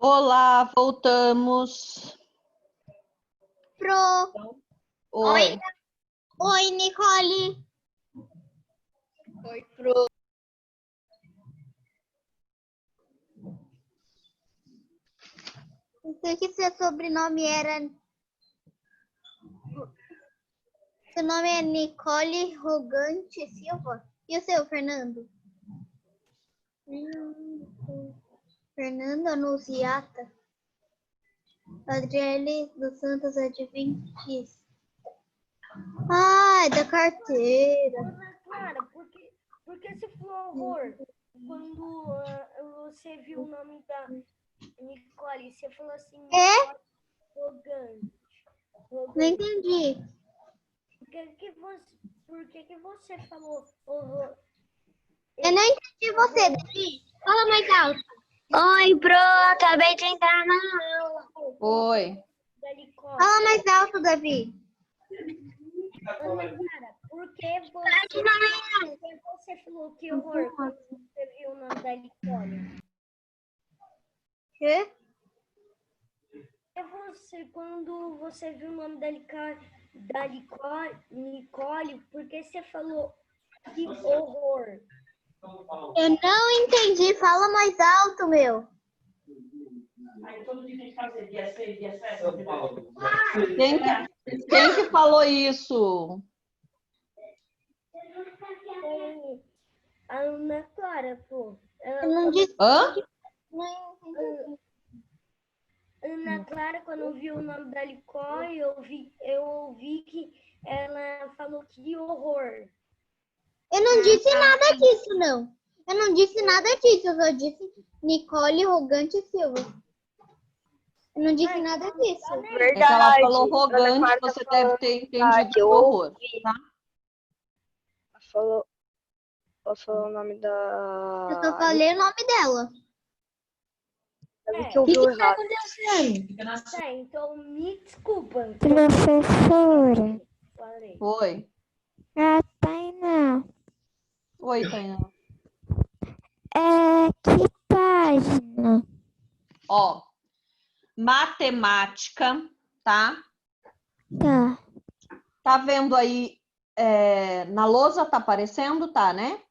Olá, voltamos. Oi. Oi, Nicole. Oi, Pro. Pensei que seu sobrenome era... Seu nome é Nicole Rogante Silva? E o seu, Fernando? Fernando Anunciata. Adriele dos Santos Adventista. Ah, é da carteira. Ana Clara, por que você falou horror? Quando você viu o nome da Nicole, você falou assim, Nicole Rogante. Não entendi. Por que você falou horror? Eu não entendi você, Davi. Fala mais alto. Oi, Pro, acabei de entrar na aula. Oi. Da Nicole. Fala mais alto, Davi. Ana Clara, por que você falou que horror quando você viu o nome da Nicole? Quê? Quando você viu o nome da Nicole, por que você falou que horror? Eu não entendi. Fala mais alto, meu. Quem que falou isso? A Ana Clara, pô. Eu não disse. Hã? Ana Clara, quando viu o nome da Nicole, eu ouvi que ela falou que horror. Eu não disse nada disso, não. Eu não disse nada disso. Eu só disse Nicole Rogante Silva. Eu não disse nada disso. É que ela falou rogante, você deve ter entendido que horror. Tá? Ela falou o nome da... Eu só falei o nome dela. que eu vi errado. Então me desculpa. Professora. Falei. Oi. A Tainá. Oi, Tainá. Que página? Ó, matemática, tá? Tá. Tá vendo aí, na lousa tá aparecendo, tá, né?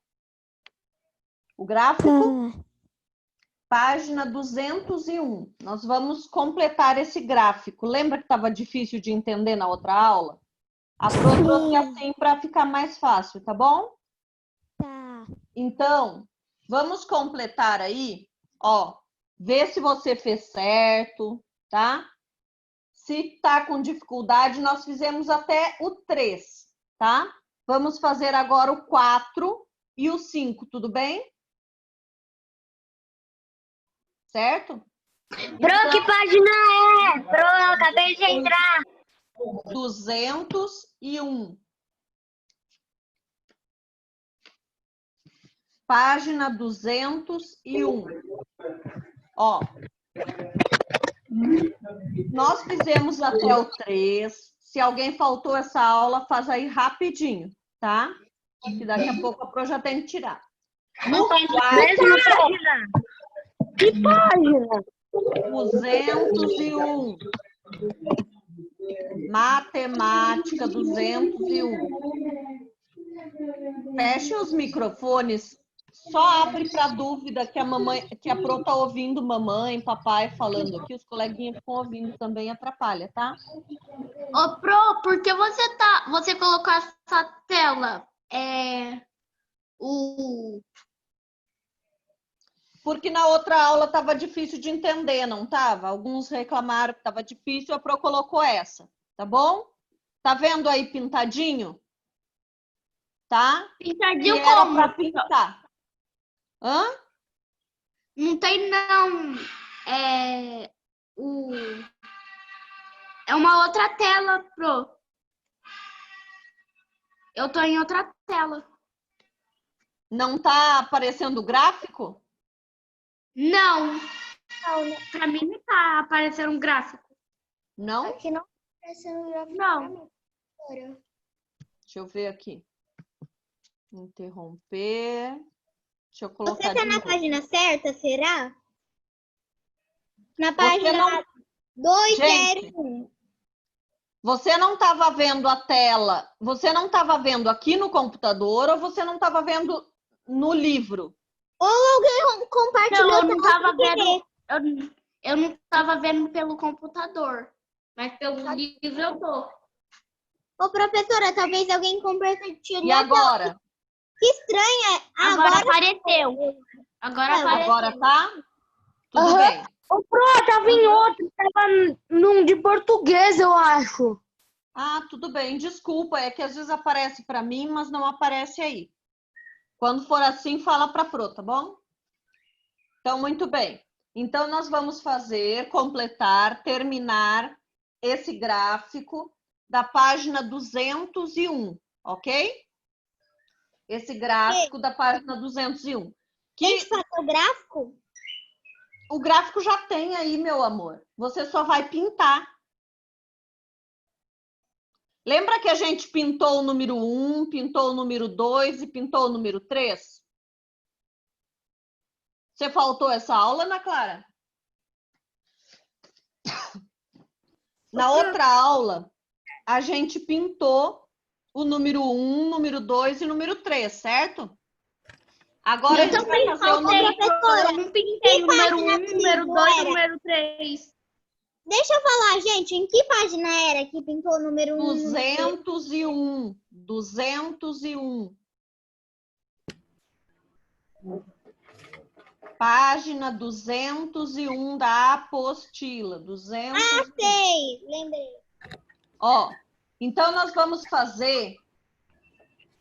O gráfico? Tá. Página 201. Nós vamos completar esse gráfico. Lembra que estava difícil de entender na outra aula? A Pro trouxe assim para ficar mais fácil, tá bom? Tá. Então, vamos completar aí, ó. Vê se você fez certo, tá? Se tá com dificuldade, nós fizemos até o 3, tá? Vamos fazer agora o 4 e o 5, tudo bem? Certo? Pro, que página é? Pro, acabei de entrar. 201. Página 201. Ó. Nós fizemos até o 3. Se alguém faltou essa aula, faz aí rapidinho, tá? Que daqui a pouco a Pro já tem que tirar. Mesma página. Que página? 201. Matemática 201. Feche os microfones. Só abre para dúvida que a Pro tá ouvindo mamãe, papai falando aqui, os coleguinhas ficam ouvindo também, atrapalha, tá? Ô, Pro, por que você colocou essa tela? Porque na outra aula estava difícil de entender, não estava? Alguns reclamaram que estava difícil, a Pro colocou essa, tá bom? Tá vendo aí pintadinho? Tá? Pintadinho que era como? para pintar. Hã? Não tem, não. É uma outra tela, Pro. Eu tô em outra tela. Não tá aparecendo o gráfico? Não. Pra mim não tá aparecendo um gráfico. Não? Aqui não tá aparecendo gráfico. Não. Deixa eu ver aqui. Interromper. Deixa eu colocar Você tá de na novo. página certa, será? Na Você página não... 201. Você não estava vendo a tela, você não estava vendo aqui no computador ou você não estava vendo no livro? Ou alguém compartilhou Não, eu não tava sem querer. vendo. Eu não tava vendo pelo computador. Mas pelo livro eu tô. Ô, professora, talvez alguém compartilhou. E agora? Que estranho. Agora apareceu. Agora apareceu. Agora tá? Tudo bem. Ô, Pro, tava em outro, tava num de português, eu acho. Ah, tudo bem. Desculpa, é que às vezes aparece para mim, mas não aparece aí. Quando for assim, fala para Pro, tá bom? Então, muito bem. Então, nós vamos completar, terminar esse gráfico da página 201, ok? Esse gráfico da página 201. Tem que fazer o gráfico? O gráfico já tem aí, meu amor. Você só vai pintar. Lembra que a gente pintou o número 1, pintou o número 2 e pintou o número 3? Você faltou essa aula, Ana Clara? Na outra aula, a gente pintou o número 1, número 2 e número 3, certo? Agora a gente vai fazer o número... Professora, Eu não pintei o número 1, página número do 2 e era? número 3. Deixa eu falar, gente, em que página era que pintou o número 1? 201. 201. Página 201 da apostila. 201. Ah, sei, lembrei. Ó, então nós vamos fazer...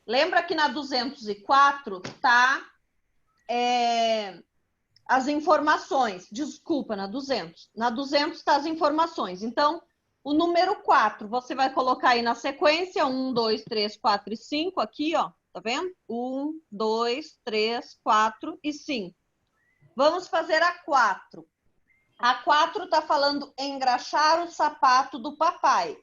Lembra que na 204 tá as informações. Desculpa, na 200. Na 200 tá as informações. Então, o número 4, você vai colocar aí na sequência 1, 2, 3, 4 e 5 aqui, ó. Tá vendo? 1, 2, 3, 4 e 5. Vamos fazer a 4. A 4 tá falando engraxar o sapato do papai.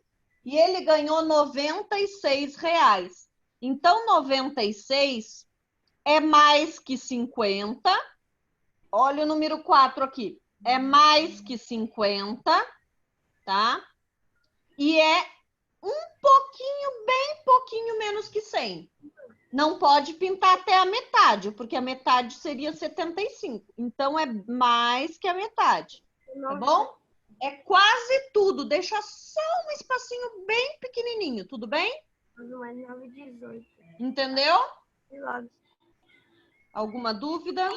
E ele ganhou R$96. Então, 96 é mais que 50. Olha o número 4 aqui. É mais que 50, tá? E é bem pouquinho menos que 100. Não pode pintar até a metade, porque a metade seria 75. Então, é mais que a metade, tá bom? É quase tudo. Deixa só um espacinho bem pequenininho, tudo bem? Mais 9, 18. Entendeu? Alguma dúvida?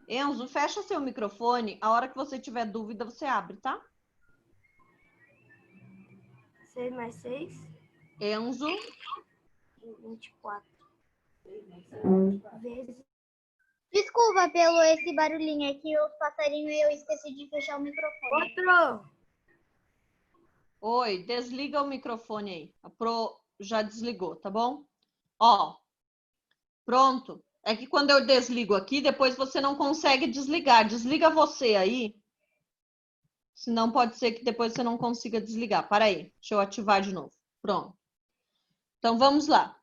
Enzo, fecha seu microfone. A hora que você tiver dúvida, você abre, tá? 6 mais 6, Enzo. 24. Vezes. Desculpa pelo esse barulhinho aqui, os passarinhos e eu esqueci de fechar o microfone. Outro. Oi, desliga o microfone aí. A Pro já desligou, tá bom? Ó, pronto. É que quando eu desligo aqui, depois você não consegue desligar. Desliga você aí. Senão pode ser que depois você não consiga desligar. Para aí, deixa eu ativar de novo. Pronto. Então, vamos lá.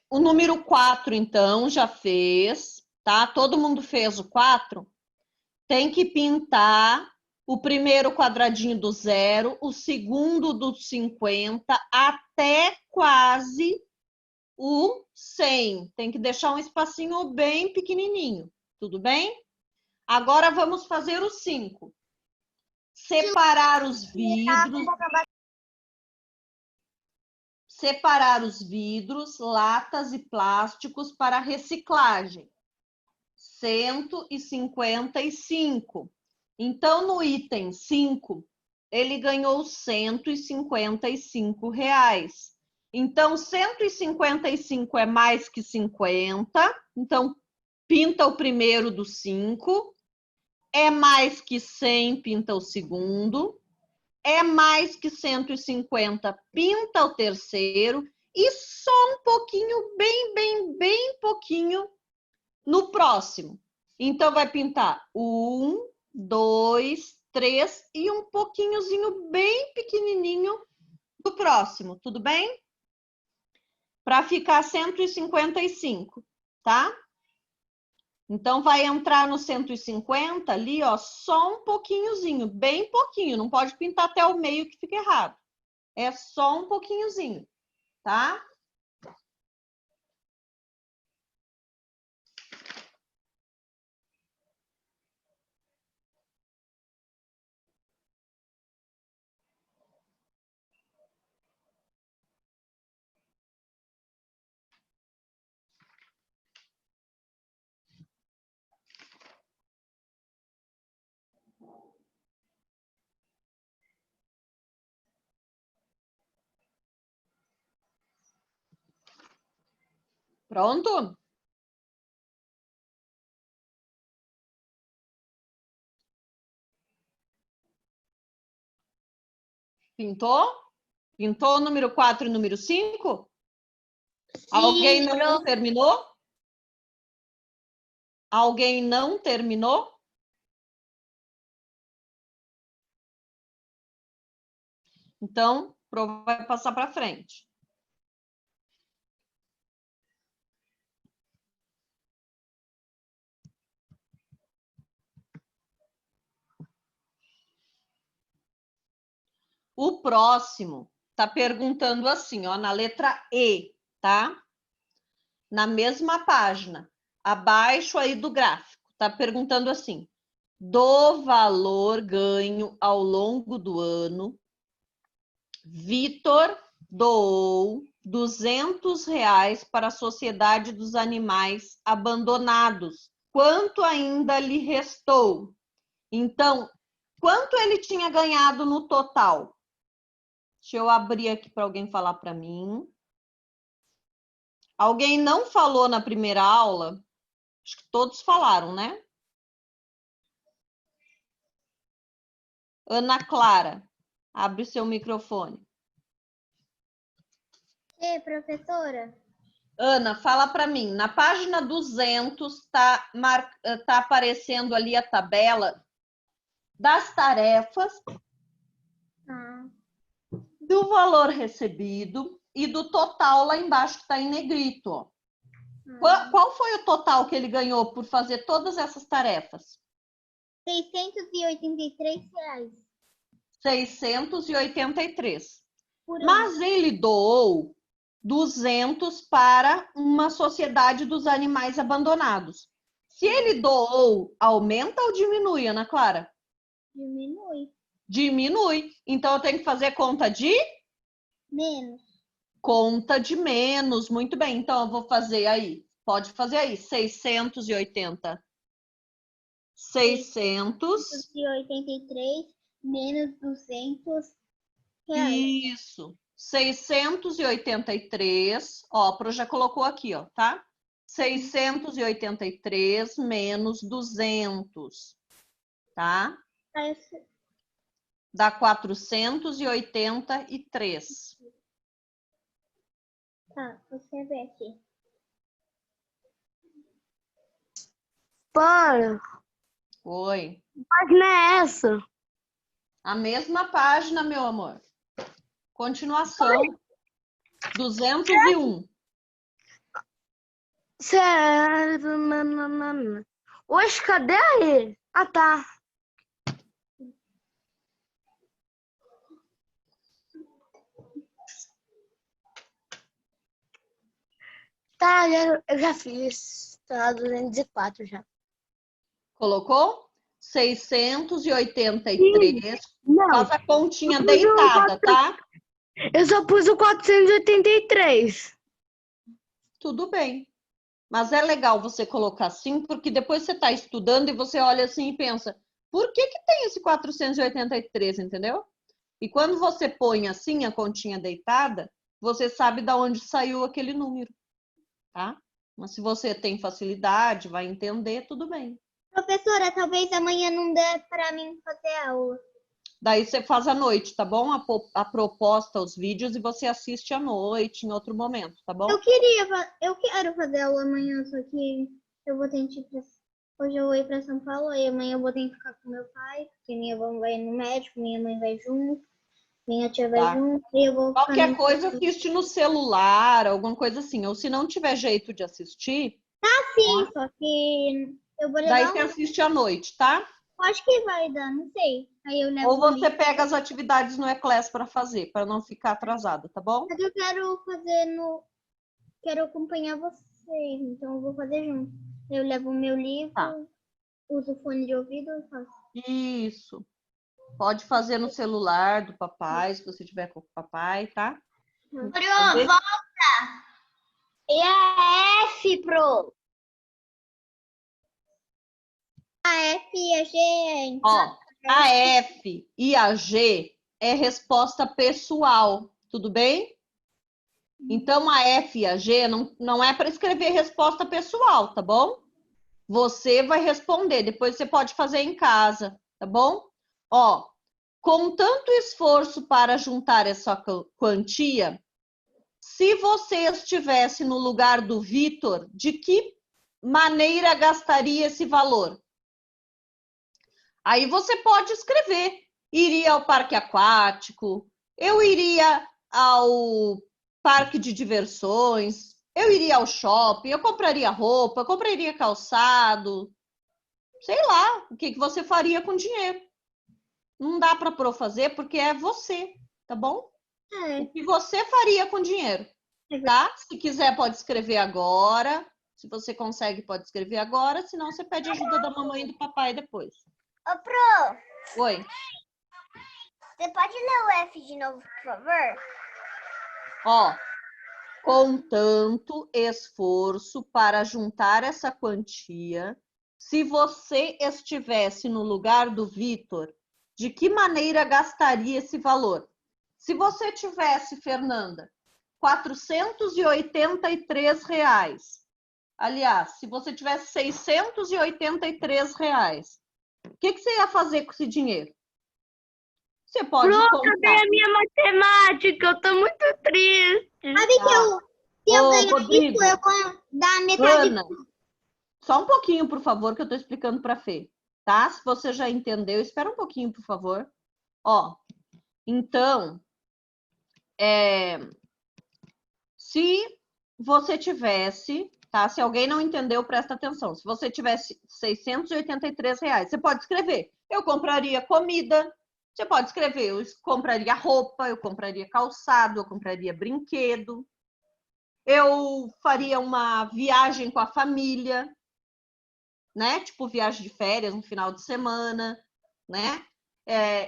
O número 4, então, já fez, tá? Todo mundo fez o 4. Tem que pintar o primeiro quadradinho do 0, o segundo do 50, até quase o 100. Tem que deixar um espacinho bem pequenininho, tudo bem? Agora vamos fazer o 5. Separar os vidros. Separar os vidros, latas e plásticos para reciclagem. 155. Então, no item 5, ele ganhou R$155. Então, 155 é mais que 50. Então, pinta o primeiro do 5. É mais que 100, pinta o segundo. É mais que 150, pinta o terceiro. E só um pouquinho, bem pouquinho no próximo. Então, vai pintar 1, 2, 3 e um pouquinhozinho bem pequenininho do próximo, tudo bem? Para ficar 155, tá? Então, vai entrar no 150 ali, ó, só um pouquinhozinho, bem pouquinho. Não pode pintar até o meio que fica errado. É só um pouquinhozinho, tá? Pronto? Pintou? Pintou o número 4 e o número 5? Alguém não terminou? Alguém não terminou? Então, vai passar para frente. O próximo está perguntando assim, ó, na letra E, tá? Na mesma página, abaixo aí do gráfico, está perguntando assim: do valor ganho ao longo do ano, Vitor doou R$ 200 para a Sociedade dos Animais Abandonados. Quanto ainda lhe restou? Então, quanto ele tinha ganhado no total? Deixa eu abrir aqui para alguém falar para mim. Alguém não falou na primeira aula? Acho que todos falaram, né? Ana Clara, abre o seu microfone. Professora? Ana, fala para mim. Na página 200 tá aparecendo ali a tabela das tarefas, do valor recebido e do total lá embaixo que está em negrito. Ó. Qual foi o total que ele ganhou por fazer todas essas tarefas? R$ 683. 683. Mas ele doou 200 para uma sociedade dos animais abandonados. Se ele doou, aumenta ou diminui, Ana Clara? Diminui. Diminui. Então, eu tenho que fazer conta de? Menos. Conta de menos. Muito bem. Então, eu vou fazer aí. Pode fazer aí. 680. 683 menos 200 reais. Isso. 683. Ó, a Pro já colocou aqui, ó, tá? 683 menos 200. Tá? Dá 483. Tá, você vê aqui. Para, Oi. página é essa? A mesma página, meu amor. Continuação. 201. Certo. Oxe, cadê aí? Ah, tá. Tá, eu já fiz. Tá, 204 já. Colocou? 683. Não, Faz a continha eu pus o deitada, tá? eu só pus o 483. Tudo bem. Mas é legal você colocar assim, porque depois você está estudando e você olha assim e pensa, por que tem esse 483, entendeu? E quando você põe assim a continha deitada, você sabe de onde saiu aquele número, tá? Mas se você tem facilidade, vai entender, tudo bem. Professora, talvez amanhã não dê para mim fazer aula. Daí você faz à noite, tá bom? A proposta, os vídeos, e você assiste à noite, em outro momento, tá bom? Eu quero fazer aula amanhã, só que eu vou ter que hoje eu vou ir para São Paulo, e amanhã eu vou ter que ficar com meu pai, porque minha avó vai no médico, minha mãe vai junto, minha tia vai junto, e eu vou Qualquer coisa, assiste no celular, alguma coisa assim. Ou se não tiver jeito de assistir, Sim, só que eu vou Daí levar você assiste à noite, tá? Acho que vai dar, não sei. Aí eu levo Ou um você livro. pega as atividades no Eclass para fazer, para não ficar atrasada, tá bom? Mas eu quero fazer Quero acompanhar vocês, então eu vou fazer junto. Eu levo o meu livro, Tá. uso o fone de ouvido e faço. Isso. Pode fazer no celular do papai, se você tiver com o papai, tá? Pro, volta! E a F, pro? A F e a G é Ó, a F e a G é resposta pessoal, tudo bem? Então, a F e a G não é para escrever resposta pessoal, tá bom? Você vai responder, depois você pode fazer em casa, tá bom? Ó, com tanto esforço para juntar essa quantia, se você estivesse no lugar do Vitor, de que maneira gastaria esse valor? Aí você pode escrever. Iria ao parque aquático, eu iria ao parque de diversões, eu iria ao shopping, eu compraria roupa, eu compraria calçado, sei lá, o que você faria com dinheiro. Não dá para fazer porque é você, tá bom? O que você faria com dinheiro, tá? Se quiser pode escrever agora, se você consegue pode escrever agora, senão você pede ajuda da mamãe e do papai depois. Ô, Pro, Oi. você pode ler o F de novo, por favor? Ó, com tanto esforço para juntar essa quantia, se você estivesse no lugar do Vitor, de que maneira gastaria esse valor? Se você tivesse, Fernanda, R$483, aliás, se você tivesse R$683, o que você ia fazer com esse dinheiro? Você pode Cadê a minha matemática? Eu tô muito triste. Sabe que se eu ganhar Rodrigo, isso, eu vou dar metade. Ana, só um pouquinho, por favor, que eu estou explicando para a Fê, tá? Se você já entendeu, espera um pouquinho, por favor. Ó, então, se você tivesse, tá? Se alguém não entendeu, presta atenção. Se você tivesse R$683, você pode escrever. Eu compraria comida. Você pode escrever, eu compraria roupa, eu compraria calçado, eu compraria brinquedo. Eu faria uma viagem com a família, né? Tipo viagem de férias no final de semana, né?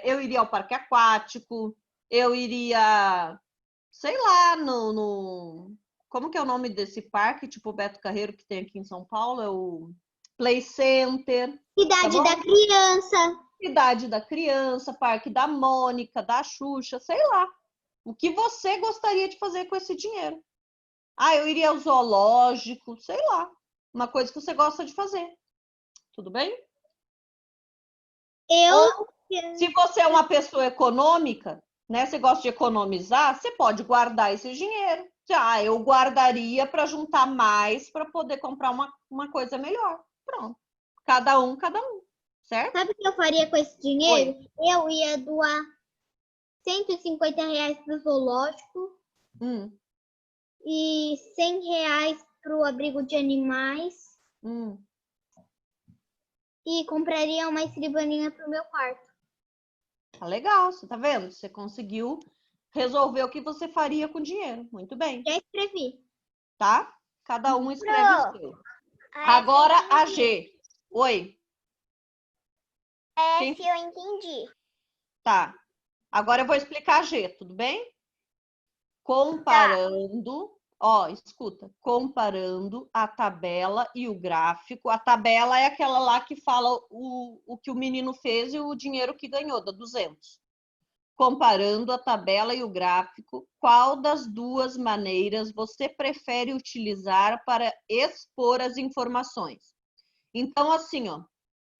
Eu iria ao parque aquático, eu iria, sei lá, como que é o nome desse parque, tipo Beto Carreiro que tem aqui em São Paulo? É o Play Center. Idade tá da criança. Idade da criança, Parque da Mônica, da Xuxa, sei lá. O que você gostaria de fazer com esse dinheiro? Ah, eu iria ao zoológico, sei lá. Uma coisa que você gosta de fazer. Tudo bem? Se você é uma pessoa econômica, né? Você gosta de economizar, você pode guardar esse dinheiro. Eu guardaria para juntar mais para poder comprar uma coisa melhor. Pronto. Cada um, certo? Sabe o que eu faria com esse dinheiro? Oi. Eu ia doar R$150 para o zoológico e R$100 para o abrigo de animais e compraria uma escrivaninha para o meu quarto. Tá legal, você tá vendo? Você conseguiu resolver o que você faria com o dinheiro. Muito bem. Já escrevi. Tá? Cada um escreve o seu. Agora a G. Oi. F eu entendi. Tá. Agora eu vou explicar a G, tudo bem? Comparando, escuta. Comparando a tabela e o gráfico. A tabela é aquela lá que fala o que o menino fez e o dinheiro que ganhou, da 200. Comparando a tabela e o gráfico, qual das duas maneiras você prefere utilizar para expor as informações? Então, assim,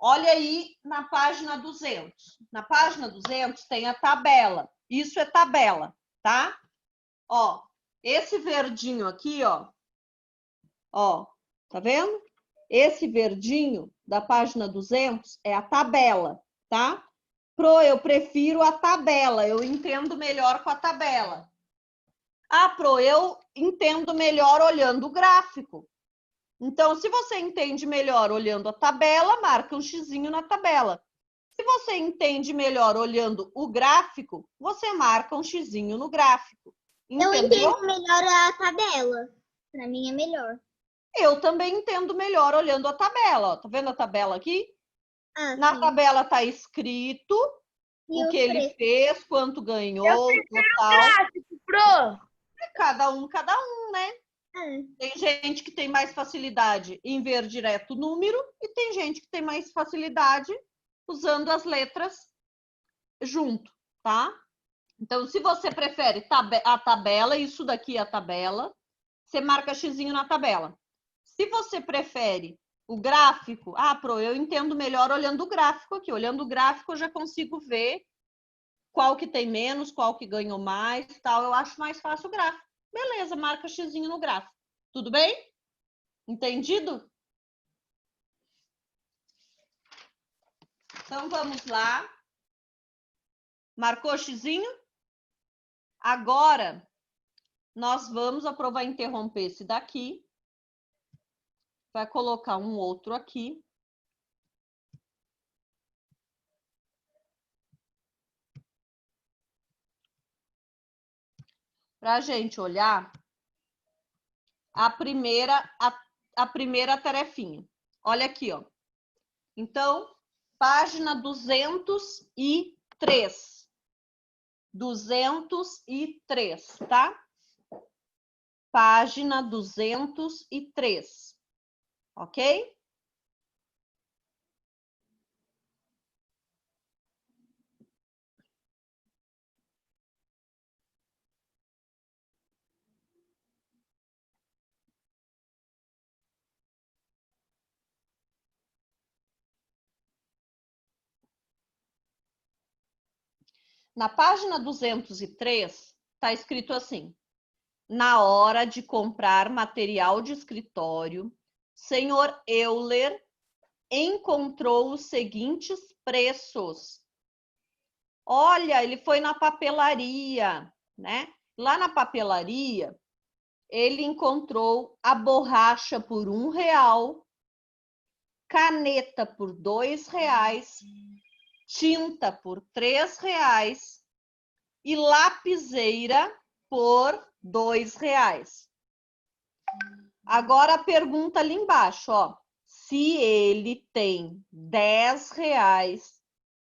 olha aí na página 200. Na página 200 tem a tabela. Isso é tabela, tá? Esse verdinho aqui, tá vendo? Esse verdinho da página 200 é a tabela, tá? Eu prefiro a tabela, eu entendo melhor com a tabela. Eu entendo melhor olhando o gráfico. Então, se você entende melhor olhando a tabela, marca um xizinho na tabela. Se você entende melhor olhando o gráfico, você marca um xizinho no gráfico. Eu Entendeu? entendo melhor a tabela. Pra mim é melhor. Eu também entendo melhor olhando a tabela. Ó. Tá vendo a tabela aqui? Ah, Na sim. tabela está escrito E o os que ele preços? fez, quanto ganhou, o total. Gráfico, pro. Cada um, né? Ah, Tem gente que tem mais facilidade em ver direto o número e tem gente que tem mais facilidade usando as letras junto, tá? Então, se você prefere a tabela, isso daqui é a tabela, você marca xizinho na tabela. Se você prefere o gráfico, eu entendo melhor olhando o gráfico aqui. Olhando o gráfico, eu já consigo ver qual que tem menos, qual que ganhou mais, tal. Eu acho mais fácil o gráfico. Beleza, marca xizinho no gráfico. Tudo bem? Entendido? Então, vamos lá. Marcou xizinho? Agora, nós vamos aprovar interromper esse daqui. Vai colocar um outro aqui. Para a gente olhar a primeira tarefinha. Olha aqui, ó. Então, página 203. 203, tá? Página 203, ok? Na página 203, está escrito assim: na hora de comprar material de escritório, senhor Euler encontrou os seguintes preços. Olha, ele foi na papelaria, né? Lá na papelaria, ele encontrou a borracha por R$1, caneta por R$2, tinta por R$3 e lapiseira por R$2. Agora a pergunta ali embaixo, ó. Se ele tem R$10,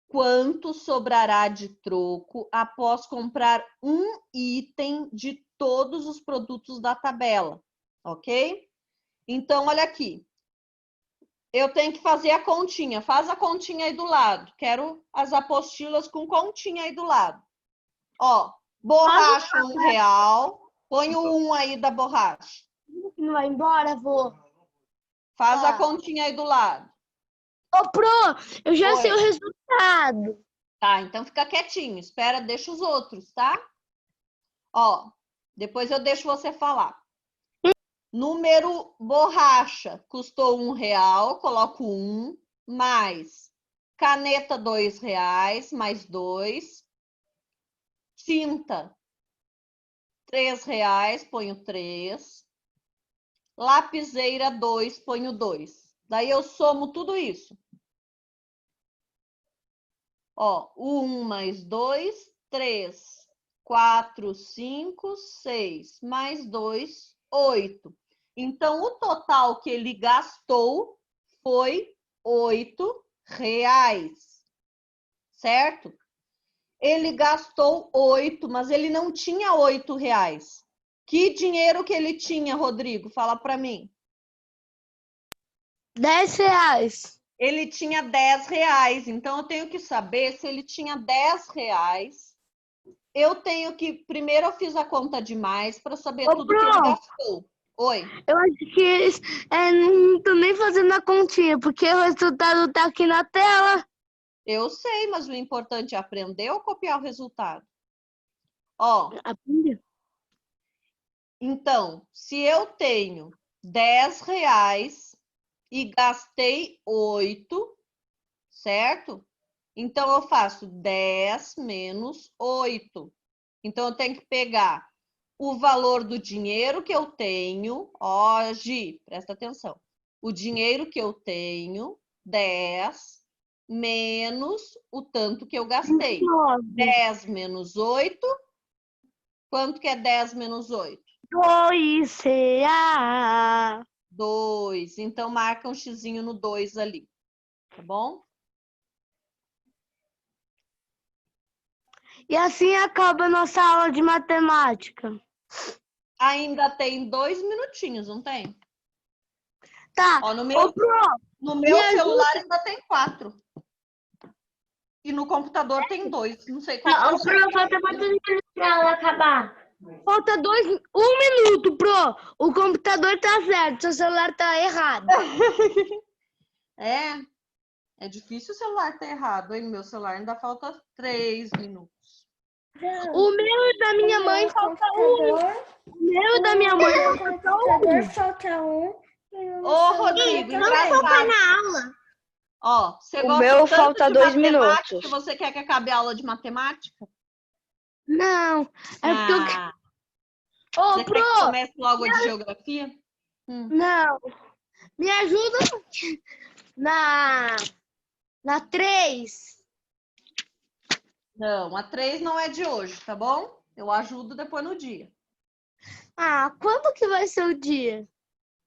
quanto sobrará de troco após comprar um item de todos os produtos da tabela, ok? Então, olha aqui. Eu tenho que fazer a continha. Faz a continha aí do lado. Quero as apostilas com continha aí do lado. Ó, borracha R$1. Põe o 1 aí da borracha. Não vai embora, vô. Faz a continha aí do lado. Ô, pro, eu já Oi. sei o resultado. Tá, então fica quietinho. Espera, deixa os outros, tá? Ó, depois eu deixo você falar. Número borracha custou R$1, coloco 1, mais caneta R$2, mais 2. Tinta R$3, ponho 3. Lapiseira 2, ponho 2. Daí eu somo tudo isso. Ó, 1 mais 2, 3. 4, 5, 6. Mais 2, 8. Então, o total que ele gastou foi R$8. Certo? Ele gastou 8, mas ele não tinha R$8. Que dinheiro que ele tinha, Rodrigo? Fala para mim. R$10. Ele tinha R$10, então eu tenho que saber se ele tinha R$10. Eu tenho que... Primeiro eu fiz a conta de mais para saber tudo que ele gastou. Oi. Eu acho que eles não estão nem fazendo a continha, porque o resultado tá aqui na tela. Eu sei, mas o importante é aprender ou copiar o resultado. Ó, Aprendeu. então, se eu tenho R$10 e gastei 8, certo? Então, eu faço 10 menos 8. Então, eu tenho que pegar o valor do dinheiro que eu tenho. Ó, Gi, presta atenção. o dinheiro que eu tenho, 10, menos o tanto que eu gastei. 10 menos 8. Quanto que é 10 menos 8? 2 será. 2. Então, marca um xizinho no 2 ali. Tá bom? E assim acaba a nossa aula de matemática. Ainda tem 2 minutinhos, não tem? Tá. Ó, Ô, Pro, no meu me celular ainda tem 4. E no computador tem 2. Não sei qual Tá, que é ô, o seu. Pro, falta quantos minutos pra ela acabar? falta 1 minuto, Pro. O computador tá certo, seu celular tá errado. É difícil o celular ter errado, hein? No meu celular ainda falta 3 minutos. O meu e da minha mãe falta 1. O meu e da minha mãe falta 1. Falta um. Ô, Rodrigo, Vamos focar engraçado. na aula. Ó, você O gosta meu tanto falta de 2 matemática minutos. que você quer que acabe a aula de matemática? Não, é porque eu... Ah, Ô, você quer que Pro, comece logo a de geografia? não. Me ajuda na 3. Não, a 3 não é de hoje, tá bom? Eu ajudo depois no dia. Ah, quando que vai ser o dia?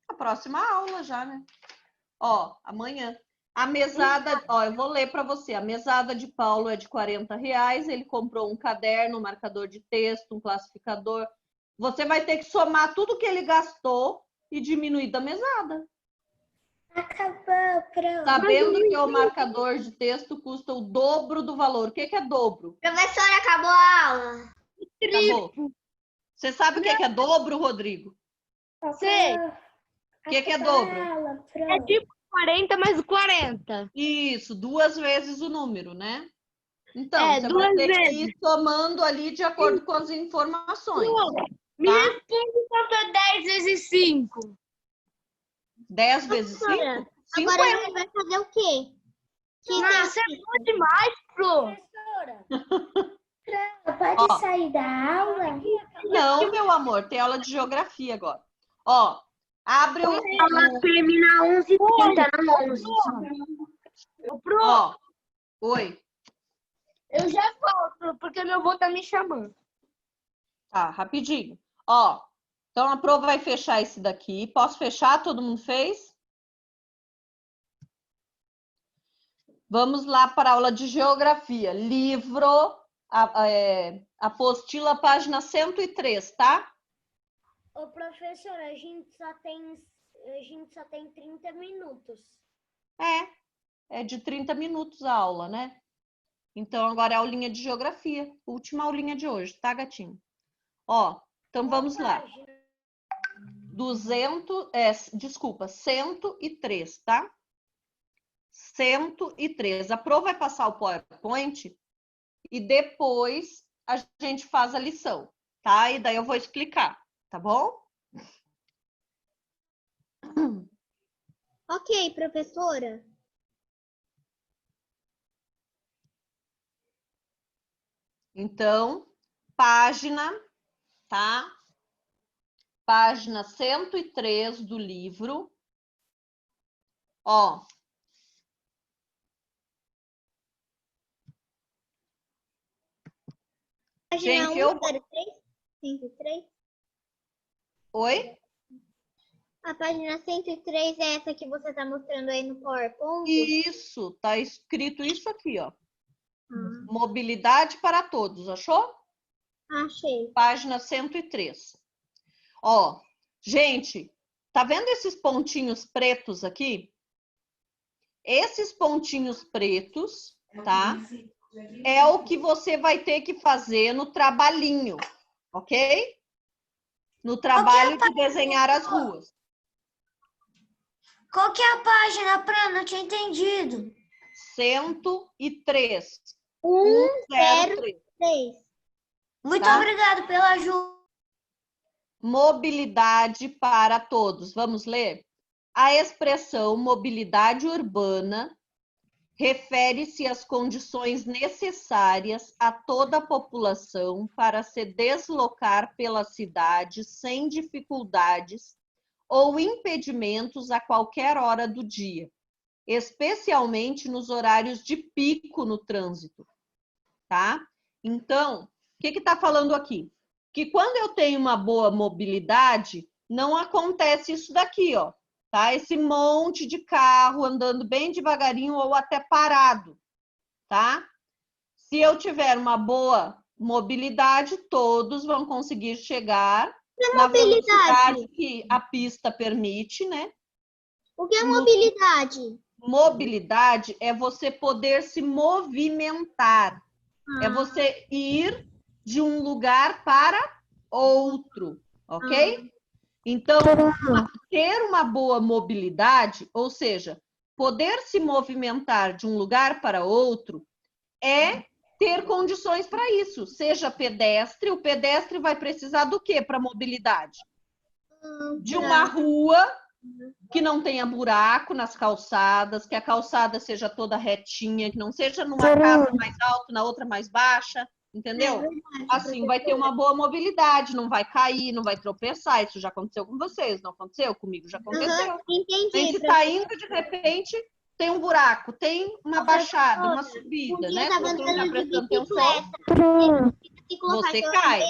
A próxima aula já, né? Ó, amanhã. A mesada, ó, eu vou ler para você. A mesada de Paulo é de R$40. Ele comprou um caderno, um marcador de texto, um classificador. Você vai ter que somar tudo que ele gastou e diminuir da mesada. Acabou, pronto. Sabendo que o marcador de texto custa o dobro do valor. O que é dobro? Professora, acabou a aula. Acabou. Você sabe o que é dobro, Rodrigo? Sei. O que é dobro? É tipo 40 mais 40. Isso, 2 vezes o número, né? Então, É, você 2 vai ter que vezes. ir somando ali de acordo com as informações. Me Tá? responde quanto é 10 vezes 5. 10 vezes 5? Agora 50. a gente vai fazer o quê? Nossa, é bom demais, Pro. Professora, pode sair da aula? Não, meu amor, tem aula de geografia agora. Ó, abre o... Ela termina 11h30, não 11. Pro, Ó, oi. eu já volto, porque meu avô tá me chamando. Tá, rapidinho. Ó, então a Pro vai fechar esse daqui. Posso fechar? Todo mundo fez? Vamos lá para a aula de geografia. Livro, apostila, página 103, tá? Ô, professora, a gente só tem 30 minutos. É de 30 minutos a aula, né? Então agora é a aulinha de geografia. Última aulinha de hoje, tá, gatinho? Ó, então vamos lá. 103, tá? 103. A Pro vai passar o PowerPoint e depois a gente faz a lição, tá? E daí eu vou explicar, tá bom? Ok, professora. Então, página, tá? Página 103 do livro. Ó. Página Gente, eu... 103? Oi? A página 103 é essa que você está mostrando aí no PowerPoint? Isso, tá escrito isso aqui, ó. Mobilidade para todos, achou? Achei. Página 103. Ó, gente, tá vendo esses pontinhos pretos aqui? Esses pontinhos pretos, tá? É o que você vai ter que fazer no trabalhinho, ok? No trabalho de desenhar as ruas. Qual que é a página, Pra? Não tinha entendido. 103. 103. Muito Tá? obrigado pela ajuda. Mobilidade para todos. Vamos ler? A expressão mobilidade urbana refere-se às condições necessárias a toda a população para se deslocar pela cidade sem dificuldades ou impedimentos a qualquer hora do dia, especialmente nos horários de pico no trânsito, tá? Então, o que está falando aqui? Que quando eu tenho uma boa mobilidade, não acontece isso daqui, ó, tá? Esse monte de carro andando bem devagarinho ou até parado, tá? Se eu tiver uma boa mobilidade, todos vão conseguir chegar na velocidade que a pista permite, né? O que é mobilidade? Mobilidade é você poder se movimentar. É você ir de um lugar para outro, ok? Então, ter uma boa mobilidade, ou seja, poder se movimentar de um lugar para outro, é ter condições para isso. Seja pedestre, o pedestre vai precisar do quê para mobilidade? De uma rua que não tenha buraco nas calçadas, que a calçada seja toda retinha, que não seja numa casa mais alta, na outra mais baixa, entendeu? Assim, vai ter uma boa mobilidade, não vai cair, não vai tropeçar. Isso já aconteceu com vocês, não aconteceu? Comigo já aconteceu. Entendi. A gente tá indo, de repente, tem um buraco, tem uma baixada, uma subida, né? Se você não tá prestando atenção, você cai.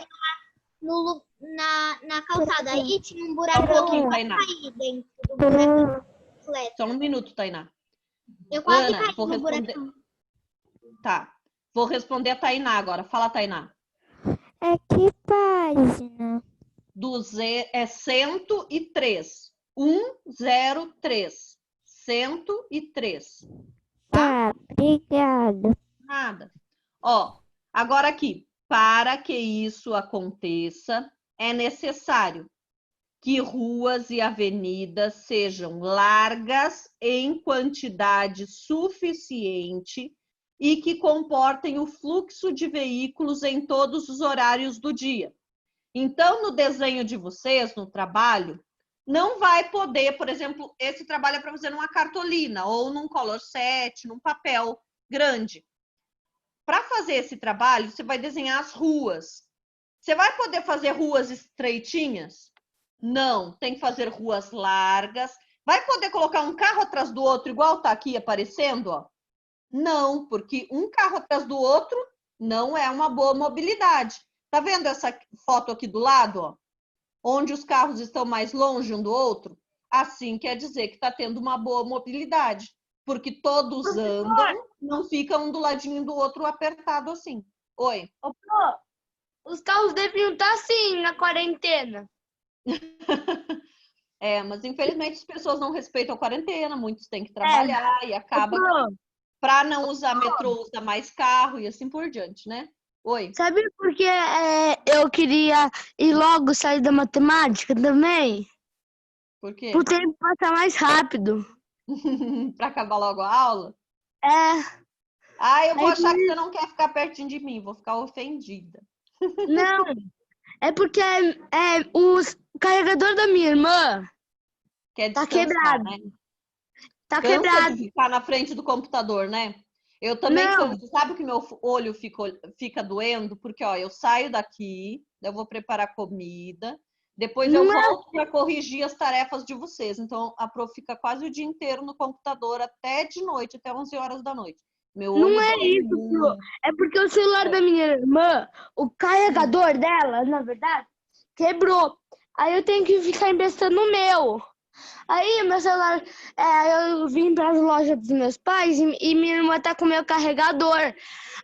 Na calçada aí tinha um buraco. Só um pouquinho, Tainá. Dentro do buraco. Só um minuto, Tainá. Eu quase Ana, caí vou no responder. buraco. Tá. Vou responder a Tainá agora. Fala, Tainá. É que página? É 103. 103. 103. Tá, obrigada. Nada. Ó, agora aqui. Para que isso aconteça, é necessário que ruas e avenidas sejam largas em quantidade suficiente e que comportem o fluxo de veículos em todos os horários do dia. Então, no desenho de vocês, no trabalho, não vai poder, por exemplo, esse trabalho é para fazer numa cartolina ou num color set, num papel grande. Para fazer esse trabalho, você vai desenhar as ruas. Você vai poder fazer ruas estreitinhas? Não, tem que fazer ruas largas. Vai poder colocar um carro atrás do outro, igual está aqui aparecendo? Ó? Não, porque um carro atrás do outro não é uma boa mobilidade. Tá vendo essa foto aqui do lado? Ó? Onde os carros estão mais longe um do outro? Assim quer dizer que está tendo uma boa mobilidade. Porque todos andam, não ficam um do ladinho do outro apertado assim. Oi? Ô, Pro, os carros deviam estar assim na quarentena. Mas infelizmente as pessoas não respeitam a quarentena, muitos têm que trabalhar e acaba, para não usar metrô, usa mais carro e assim por diante, né? Oi? Sabe por que eu queria ir logo sair da matemática também? Por quê? Pro tempo passar mais rápido. Para acabar logo a aula? Eu vou achar que você não quer ficar pertinho de mim, vou ficar ofendida. Não, é porque o carregador da minha irmã tá quebrado. Né? Tá Cansa quebrado. de ficar na frente do computador, né? Eu também canso. Sabe que meu olho fica doendo? Porque, ó, eu saio daqui, eu vou preparar comida, depois eu volto para corrigir as tarefas de vocês. Então, a Pro fica quase o dia inteiro no computador, até de noite, até 11 horas da noite. Meu olho não é isso, Pro. É porque o celular da minha irmã, o carregador dela, na verdade, quebrou. Aí eu tenho que ficar emprestando o meu. Aí meu celular, eu vim para as lojas dos meus pais e minha irmã tá com o meu carregador.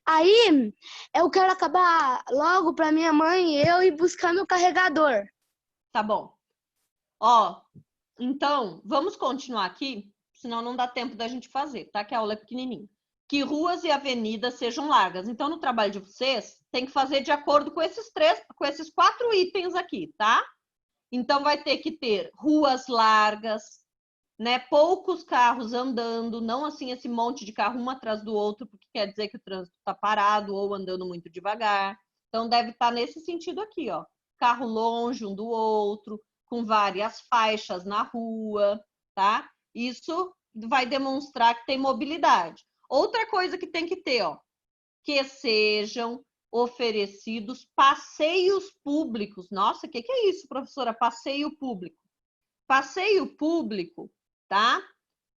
Aí eu quero acabar logo para minha mãe e eu ir buscar meu carregador. Tá bom. Ó, então, vamos continuar aqui, senão não dá tempo da gente fazer, tá? Que a aula é pequenininha. Que ruas e avenidas sejam largas. Então, no trabalho de vocês, tem que fazer de acordo com esses 4 itens aqui, tá? Então, vai ter que ter ruas largas, né? Poucos carros andando, não assim esse monte de carro um atrás do outro, porque quer dizer que o trânsito está parado ou andando muito devagar. Então, deve estar nesse sentido aqui, ó. Carro longe um do outro, com várias faixas na rua, tá? Isso vai demonstrar que tem mobilidade. Outra coisa que tem que ter, ó, que sejam oferecidos passeios públicos. Nossa, o que é isso, professora? Passeio público. passeio público, tá?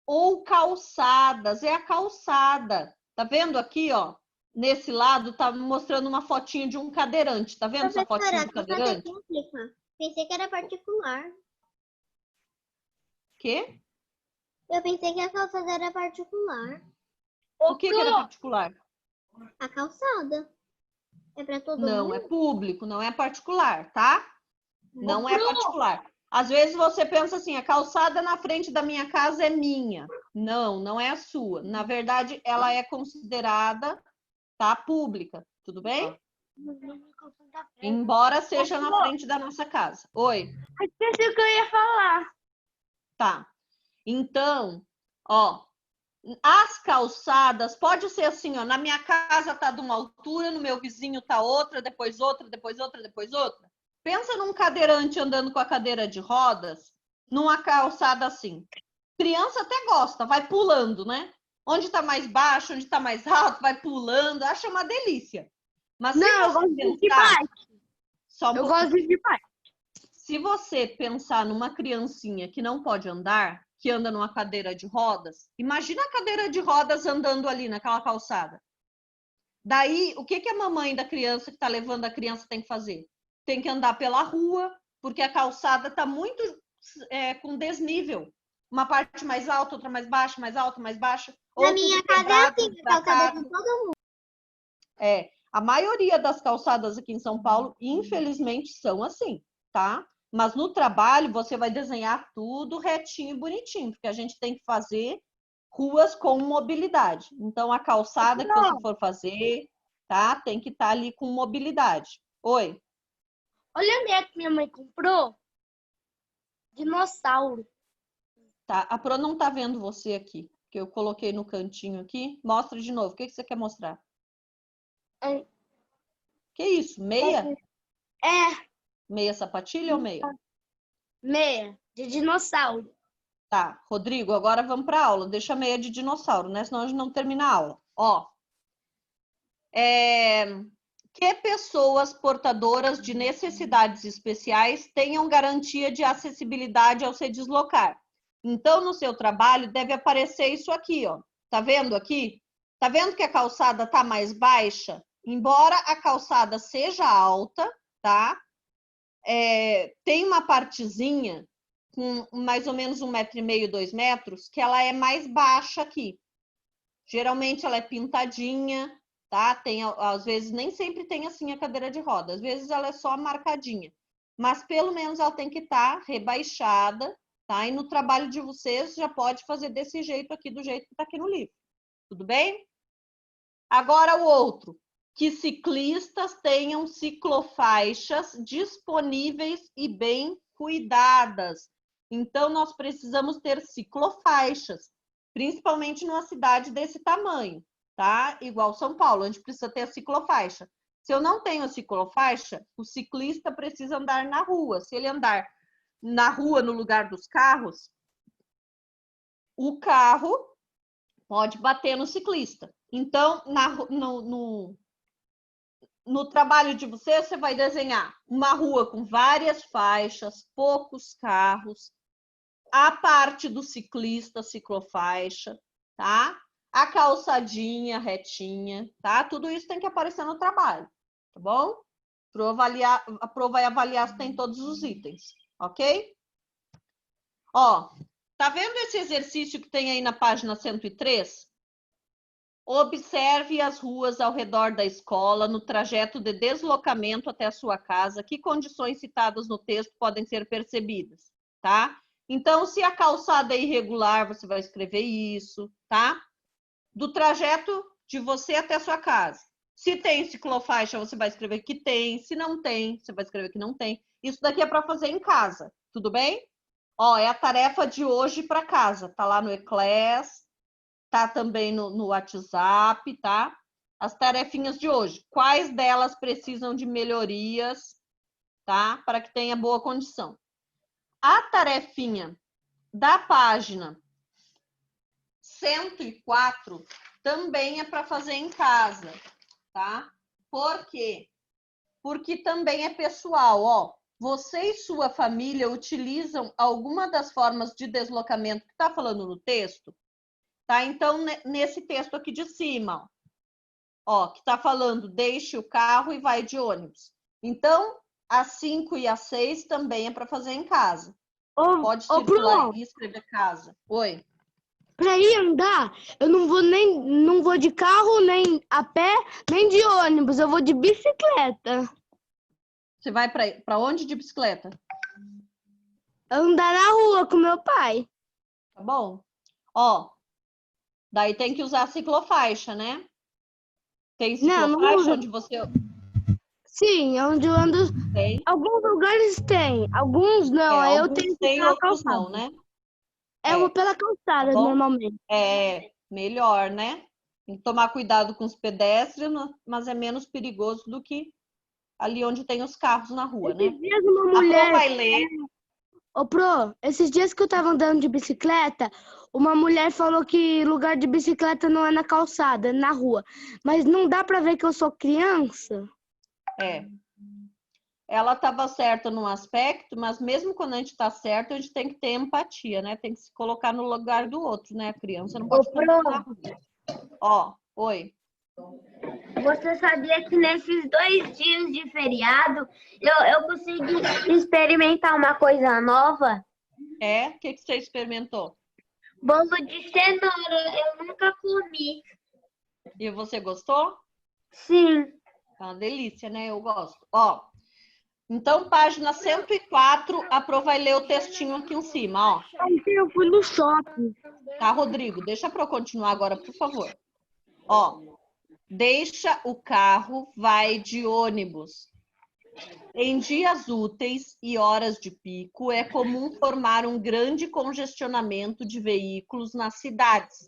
Ou calçadas, é a calçada. Tá vendo aqui, ó? Nesse lado tá mostrando uma fotinha de um cadeirante. Tá vendo essa fotinha do calçada é cadeirante? pública. Pensei que era particular. Quê? Eu pensei que a calçada era particular. O que era particular? A calçada. É para todo Não, mundo? é público, não é particular, tá? Não é particular. Às vezes você pensa assim, a calçada na frente da minha casa é minha. Não, não é a sua. Na verdade, ela é considerada, tá, pública. Tudo bem? Embora seja na frente da nossa casa. Oi. Esqueci o que eu ia falar. Tá. Então, ó, as calçadas, pode ser assim, ó, na minha casa tá de uma altura, no meu vizinho tá outra, depois outra, depois outra, depois outra. Pensa num cadeirante andando com a cadeira de rodas, numa calçada assim. Criança até gosta, vai pulando, né? Onde tá mais baixo, onde tá mais alto, vai pulando, acha uma delícia. Mas Não, eu se você gosto de pensar, bike. só um Eu pouquinho. gosto de bike. Se você pensar numa criancinha que não pode andar, que anda numa cadeira de rodas, imagina a cadeira de rodas andando ali naquela calçada. Daí, o que a mamãe da criança que está levando a criança tem que fazer? Tem que andar pela rua, porque a calçada está muito com desnível. Uma parte mais alta, outra mais baixa, mais alta, mais baixa. Na minha casa é assim, a calçada de todo mundo. A maioria das calçadas aqui em São Paulo, infelizmente, são assim, tá? Mas no trabalho você vai desenhar tudo retinho e bonitinho, porque a gente tem que fazer ruas com mobilidade. Então, a calçada que você for fazer, tá? Tem que estar ali com mobilidade. Oi. Olha a minha que minha mãe comprou. Dinossauro. Tá, a Pro não tá vendo você aqui, que eu coloquei no cantinho aqui. Mostra de novo. O que você quer mostrar? Que isso? Meia? É. Meia sapatilha ou meia? Meia. De dinossauro. Tá, Rodrigo, agora vamos para a aula. Deixa a meia de dinossauro, né? Senão a gente não termina a aula. Ó, que pessoas portadoras de necessidades especiais tenham garantia de acessibilidade ao se deslocar. Então, no seu trabalho, deve aparecer isso aqui, ó. Tá vendo aqui? Tá vendo que a calçada tá mais baixa? Embora a calçada seja alta, tá? Tem uma partezinha com mais ou menos 1,5 m, 2 metros, que ela é mais baixa aqui. Geralmente ela é pintadinha, tá? Tem, às vezes, nem sempre tem assim a cadeira de roda, às vezes ela é só marcadinha. Mas pelo menos ela tem que estar rebaixada, tá? E no trabalho de vocês já pode fazer desse jeito aqui, do jeito que tá aqui no livro. Tudo bem? Agora o outro. Que ciclistas tenham ciclofaixas disponíveis e bem cuidadas. Então, nós precisamos ter ciclofaixas, principalmente numa cidade desse tamanho, tá? Igual São Paulo, a gente precisa ter a ciclofaixa. Se eu não tenho a ciclofaixa, o ciclista precisa andar na rua. Se ele andar na rua, no lugar dos carros, o carro pode bater no ciclista. Então, no trabalho de você vai desenhar uma rua com várias faixas, poucos carros, a parte do ciclista, ciclofaixa, tá? A calçadinha retinha, tá? Tudo isso tem que aparecer no trabalho, tá bom? A Pro vai avaliar se tem todos os itens, ok? Ó, tá vendo esse exercício que tem aí na página 103? Observe as ruas ao redor da escola no trajeto de deslocamento até a sua casa. Que condições citadas no texto podem ser percebidas, tá? Então, se a calçada é irregular, você vai escrever isso, tá? Do trajeto de você até a sua casa. Se tem ciclofaixa, você vai escrever que tem. Se não tem, você vai escrever que não tem. Isso daqui é para fazer em casa, tudo bem? Ó, é a tarefa de hoje para casa. Tá lá no Eclass, tá também no WhatsApp, tá? As tarefinhas de hoje. Quais delas precisam de melhorias, tá? Para que tenha boa condição. A tarefinha da página 104 também é para fazer em casa, tá? Por quê? Porque também é pessoal, ó. você e sua família utilizam alguma das formas de deslocamento que está falando no texto? Tá? Então, nesse texto aqui de cima, ó, que está falando, deixe o carro e vai de ônibus. Então, a 5 e a 6 também é para fazer em casa. Pode circular e escrever casa. Oi. Para ir andar, eu não vou de carro, nem a pé, nem de ônibus. Eu vou de bicicleta. Você vai para onde de bicicleta? Andar na rua com meu pai. Tá bom? Ó, daí tem que usar ciclofaixa, né? Tem ciclofaixa onde você... Sim, onde eu ando. Tem. Alguns lugares tem, alguns não. Aí eu tenho que ir pela outros calçada. não, né? Eu vou pela calçada, Tá bom? normalmente. É, melhor, né? Tem que tomar cuidado com os pedestres, mas é menos perigoso do que ali onde tem os carros na rua, né? Esses dias uma A mulher... Pro vai ler. Ô, Pro, esses dias que eu tava andando de bicicleta, uma mulher falou que lugar de bicicleta não é na calçada, é na rua. Mas não dá pra ver que eu sou criança? É. Ela estava certa num aspecto, mas mesmo quando a gente está certo, a gente tem que ter empatia, né? Tem que se colocar no lugar do outro, né? A criança não pode ficar na rua. Ó, oi. Você sabia que nesses 2 dias de feriado eu consegui experimentar uma coisa nova? É? O que você experimentou? Bolo de cenoura, eu nunca comi. E você gostou? Sim. É uma delícia, né? Eu gosto. Ó, então, página 104, a Pro vai ler o textinho aqui em cima, ó. Ontem eu fui no shopping. Tá, Rodrigo? Deixa a Pro continuar agora, por favor. Ó, deixa o carro, vai de ônibus. Em dias úteis e horas de pico, é comum formar um grande congestionamento de veículos nas cidades.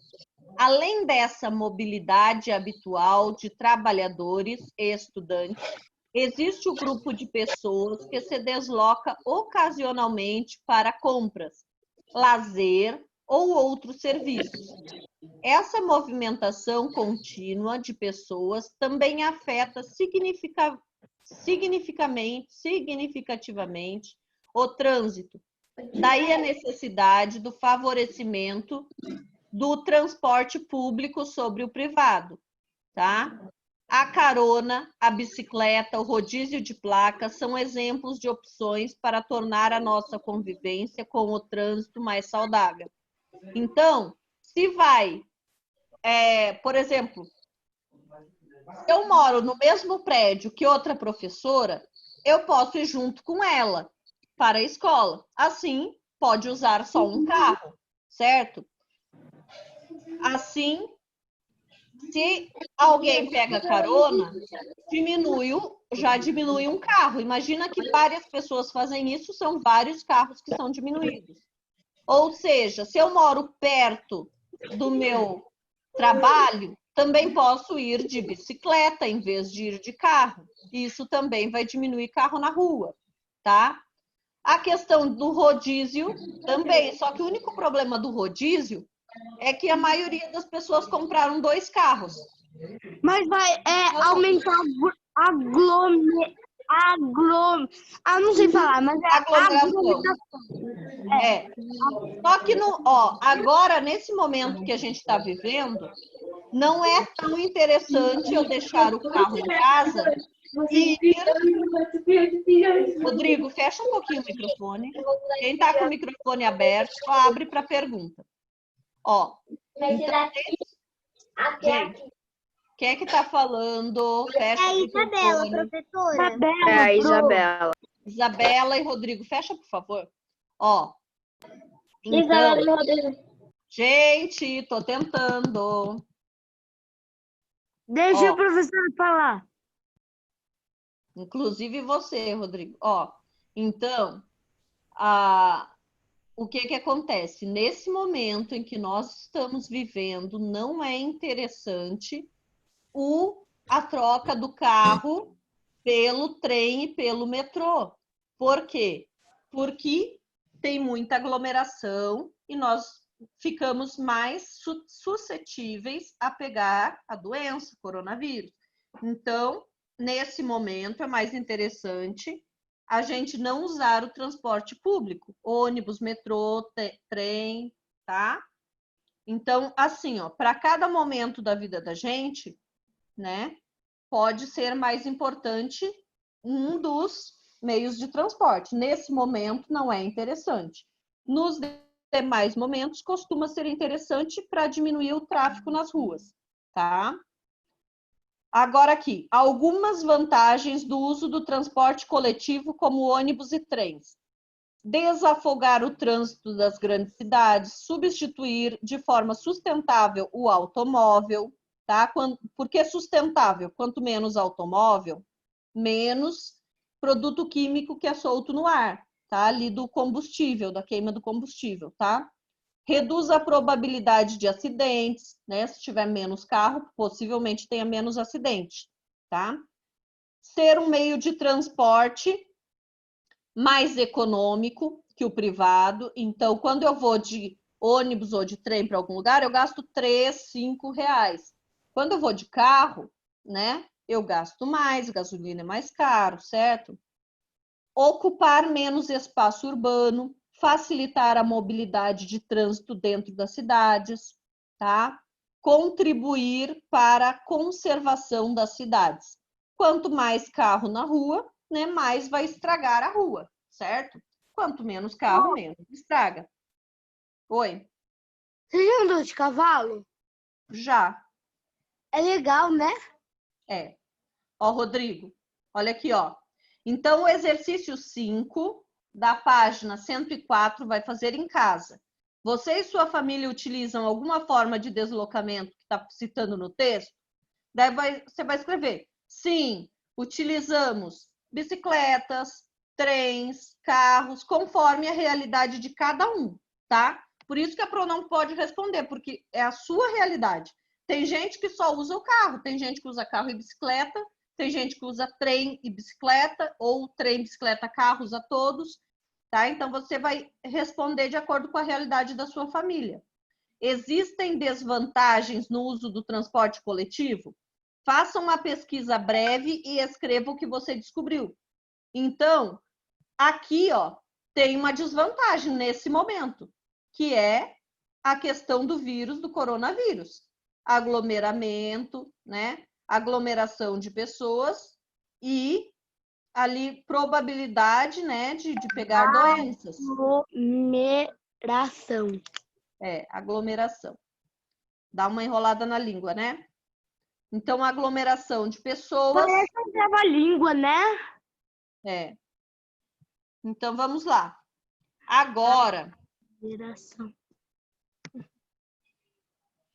Além dessa mobilidade habitual de trabalhadores e estudantes, existe o grupo de pessoas que se desloca ocasionalmente para compras, lazer ou outros serviços. Essa movimentação contínua de pessoas também afeta significativamente o trânsito. Daí a necessidade do favorecimento do transporte público sobre o privado, tá? A carona, a bicicleta, o rodízio de placas são exemplos de opções para tornar a nossa convivência com o trânsito mais saudável. Então, se vai, por exemplo, eu moro no mesmo prédio que outra professora, eu posso ir junto com ela para a escola. Assim, pode usar só um carro, certo? Assim, se alguém pega carona, já diminui um carro. Imagina que várias pessoas fazem isso, são vários carros que são diminuídos. Ou seja, se eu moro perto do meu trabalho, também posso ir de bicicleta em vez de ir de carro. Isso também vai diminuir carro na rua, tá? A questão do rodízio também, só que o único problema do rodízio é que a maioria das pessoas compraram 2 carros. Mas vai aumentar não sei falar, mas aglomeração. Só que agora, nesse momento que a gente está vivendo, não é tão interessante eu deixar o carro em casa e ir... Rodrigo, fecha um pouquinho o microfone. Quem está com o microfone aberto, só abre para pergunta. Ó, então, gente, quem é que está falando? Fecha É a Isabela, professora. É a Isabela. Isabela e Rodrigo, fecha, por favor. Ó, Isabela e então, Rodrigo. gente, tô tentando. Deixa o professor falar. Inclusive você, Rodrigo. Ó, então, o que acontece? Nesse momento em que nós estamos vivendo, não é interessante a troca do carro pelo trem e pelo metrô. Por quê? Porque tem muita aglomeração e nós ficamos mais suscetíveis a pegar a doença, coronavírus. Então, nesse momento, é mais interessante a gente não usar o transporte público, ônibus, metrô, trem, tá? Então, assim, ó, para cada momento da vida da gente, né, pode ser mais importante um dos meios de transporte. Nesse momento, não é interessante. Nos demais momentos, costuma ser interessante para diminuir o tráfego nas ruas, tá? Agora aqui, algumas vantagens do uso do transporte coletivo como ônibus e trens. Desafogar o trânsito das grandes cidades, substituir de forma sustentável o automóvel, tá? Por que sustentável? Quanto menos automóvel, menos produto químico que é solto no ar, tá? Ali do combustível, da queima do combustível, tá? Reduz a probabilidade de acidentes, né? Se tiver menos carro, possivelmente tenha menos acidente, tá? Ser um meio de transporte mais econômico que o privado. Então, quando eu vou de ônibus ou de trem para algum lugar, eu gasto 3, 5 reais. Quando eu vou de carro, né? Eu gasto mais, gasolina é mais caro, certo? Ocupar menos espaço urbano, facilitar a mobilidade de trânsito dentro das cidades, tá? Contribuir para a conservação das cidades. Quanto mais carro na rua, né, mais vai estragar a rua, certo? Quanto menos carro, menos estraga. Oi? Você já andou de cavalo? Já. É legal, né? É. Ó, Rodrigo, olha aqui, ó. Então, o exercício 5 da página 104 vai fazer em casa. Você e sua família utilizam alguma forma de deslocamento que está citando no texto? Daí você vai escrever: sim, utilizamos bicicletas, trens, carros, conforme a realidade de cada um, tá? Por isso que a Pro não pode responder, porque é a sua realidade. Tem gente que só usa o carro, tem gente que usa carro e bicicleta, tem gente que usa trem e bicicleta, ou trem, bicicleta, carro, usa todos, tá? Então, você vai responder de acordo com a realidade da sua família. Existem desvantagens no uso do transporte coletivo? Faça uma pesquisa breve e escreva o que você descobriu. Então, aqui, ó, tem uma desvantagem nesse momento, que é a questão do vírus, do coronavírus. Aglomeramento, né? Aglomeração de pessoas e ali probabilidade, né, de pegar doenças. Aglomeração. É, aglomeração. Dá uma enrolada na língua, né? Então, aglomeração de pessoas. Parece um trava-língua, né? É. Então, vamos lá. Agora. Aglomeração.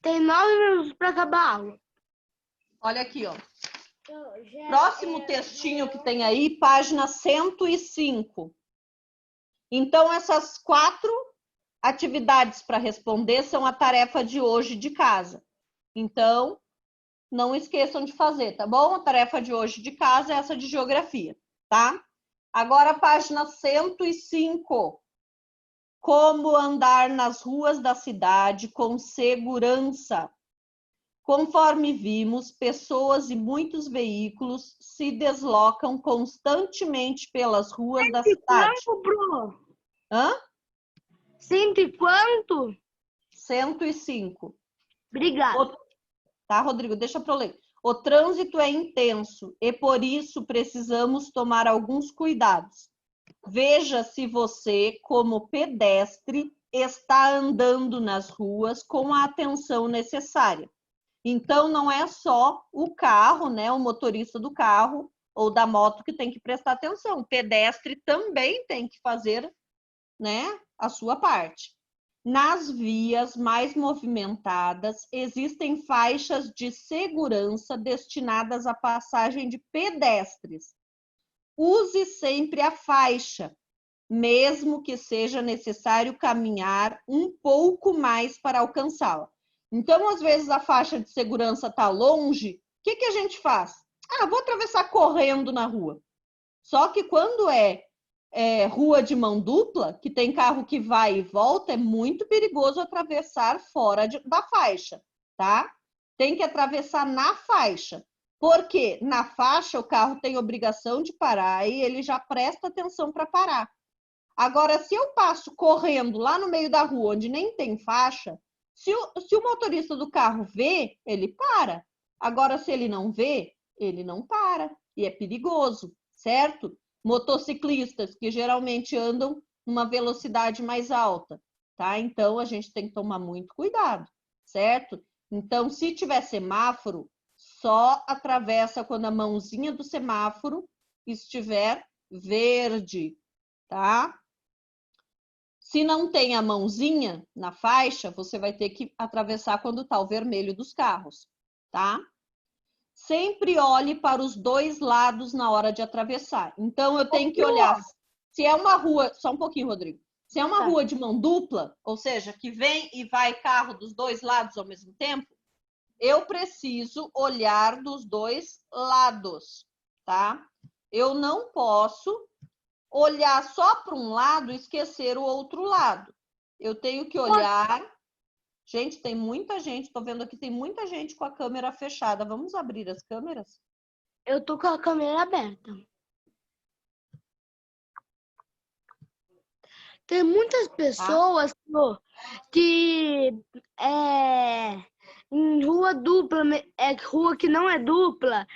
Tem 9 minutos para acabar a aula. Olha aqui, ó. Próximo textinho que tem aí, página 105. Então, essas 4 atividades para responder são a tarefa de hoje de casa. Então, não esqueçam de fazer, tá bom? A tarefa de hoje de casa é essa de geografia, tá? Agora, página 105. Como andar nas ruas da cidade com segurança. Conforme vimos, pessoas e muitos veículos se deslocam constantemente pelas ruas da cidade. Quanto, Bro? Hã? 100 e quanto? 105. Obrigada. Tá, Rodrigo? Deixa eu ler. O trânsito é intenso e, por isso, precisamos tomar alguns cuidados. Veja se você, como pedestre, está andando nas ruas com a atenção necessária. Então, não é só o carro, né, o motorista do carro ou da moto que tem que prestar atenção. O pedestre também tem que fazer, né, a sua parte. Nas vias mais movimentadas, existem faixas de segurança destinadas à passagem de pedestres. Use sempre a faixa, mesmo que seja necessário caminhar um pouco mais para alcançá-la. Então, às vezes, a faixa de segurança está longe, o que a gente faz? Ah, vou atravessar correndo na rua. Só que quando é rua de mão dupla, que tem carro que vai e volta, é muito perigoso atravessar fora da faixa, tá? Tem que atravessar na faixa. Porque na faixa o carro tem obrigação de parar e ele já presta atenção para parar. Agora, se eu passo correndo lá no meio da rua, onde nem tem faixa, se o motorista do carro vê, ele para. Agora, se ele não vê, ele não para. E é perigoso, certo? Motociclistas que geralmente andam numa velocidade mais alta, tá? Então, a gente tem que tomar muito cuidado, certo? Então, se tiver semáforo, só atravessa quando a mãozinha do semáforo estiver verde, tá? Se não tem a mãozinha na faixa, você vai ter que atravessar quando está o vermelho dos carros, tá? Sempre olhe para os dois lados na hora de atravessar. Então, eu tenho que olhar. Se é uma rua... Só um pouquinho, Rodrigo. Se é uma rua de mão dupla, ou seja, que vem e vai carro dos dois lados ao mesmo tempo, eu preciso olhar dos dois lados, tá? Eu não posso olhar só para um lado e esquecer o outro lado. Eu tenho que olhar... Gente, tem muita gente, tô vendo aqui, tem muita gente com a câmera fechada. Vamos abrir as câmeras? Eu tô com a câmera aberta. Tem muitas pessoas que em rua dupla, rua que não é dupla,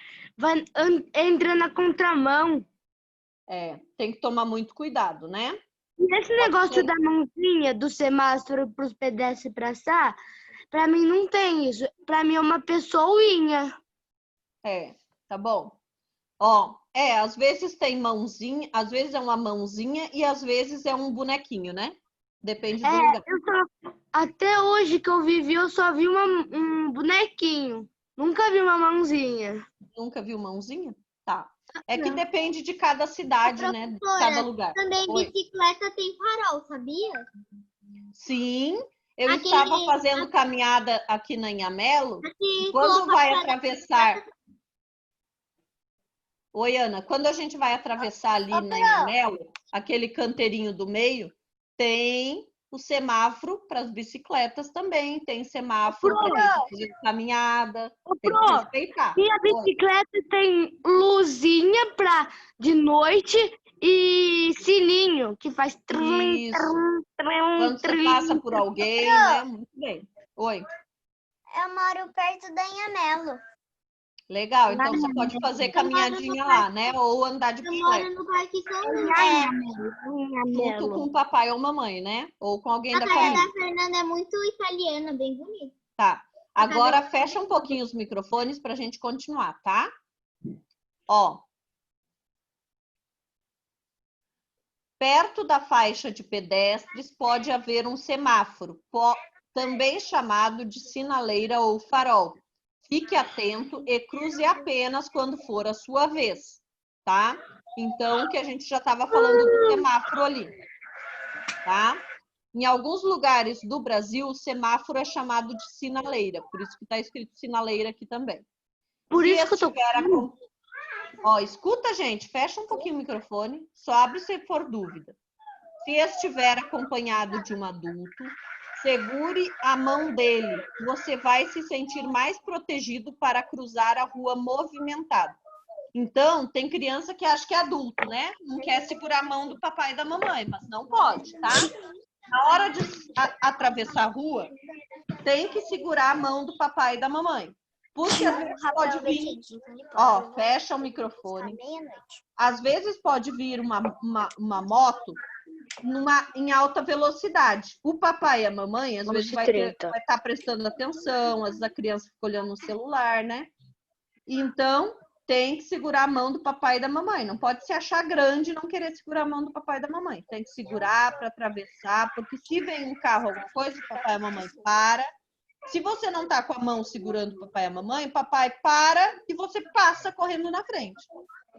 entra na contramão. Tem que tomar muito cuidado, né? E esse negócio da mãozinha do semáforo para os pedestres passar, para mim não tem isso. Para mim é uma pessoinha. Tá bom. Ó, às vezes tem mãozinha, às vezes é uma mãozinha e às vezes é um bonequinho, né? Depende do lugar. Até hoje que eu vivi, eu só vi um bonequinho. Nunca vi uma mãozinha. Nunca viu mãozinha? Tá. É que depende de cada cidade, né? De cada lugar. Também bicicleta tem farol, sabia? Sim, eu estava fazendo caminhada aqui na Inhamelo. E quando vai atravessar... Oi, Ana. Quando a gente vai atravessar ali na Inhamelo, aquele canteirinho do meio, tem o semáforo para as bicicletas também. Tem semáforo para quem está fazendo caminhada. Tem que respeitar. Minha bicicleta tem luzinha de noite e sininho, que faz... Quando você passa por alguém, né? Muito bem. Oi. Eu moro perto da Inhamelo. Legal, então você pode fazer caminhadinha lá, né? Ou andar de bicicleta. Eu moro no Parque São Luís. Junto com o papai ou mamãe, né? Ou com alguém da A casa família. da Fernanda é muito italiana, bem bonita. Tá. Agora fecha um pouquinho os microfones para a gente continuar, tá? Ó. Perto da faixa de pedestres pode haver um semáforo, também chamado de sinaleira ou farol. Fique atento e cruze apenas quando for a sua vez, tá? Então, que a gente já estava falando do semáforo ali, tá? Em alguns lugares do Brasil, o semáforo é chamado de sinaleira, por isso que está escrito sinaleira aqui também. Por isso que eu tô... Ó, escuta, gente, fecha um pouquinho o microfone, só abre se for dúvida. Se estiver acompanhado de um adulto, segure a mão dele. Você vai se sentir mais protegido para cruzar a rua movimentada. Então, tem criança que acha que é adulto, né? Não quer segurar a mão do papai e da mamãe, mas não pode, tá? Na hora de atravessar a rua, tem que segurar a mão do papai e da mamãe. Porque às vezes pode vir... Ó, fecha o microfone. Às vezes pode vir uma moto em alta velocidade. O papai e a mamãe, às vezes, vai estar prestando atenção, às vezes a criança fica olhando no celular, né? Então, tem que segurar a mão do papai e da mamãe. Não pode se achar grande e não querer segurar a mão do papai e da mamãe. Tem que segurar para atravessar, porque se vem um carro, alguma coisa, o papai e a mamãe para. Se você não está com a mão segurando o papai e a mamãe, o papai para e você passa correndo na frente,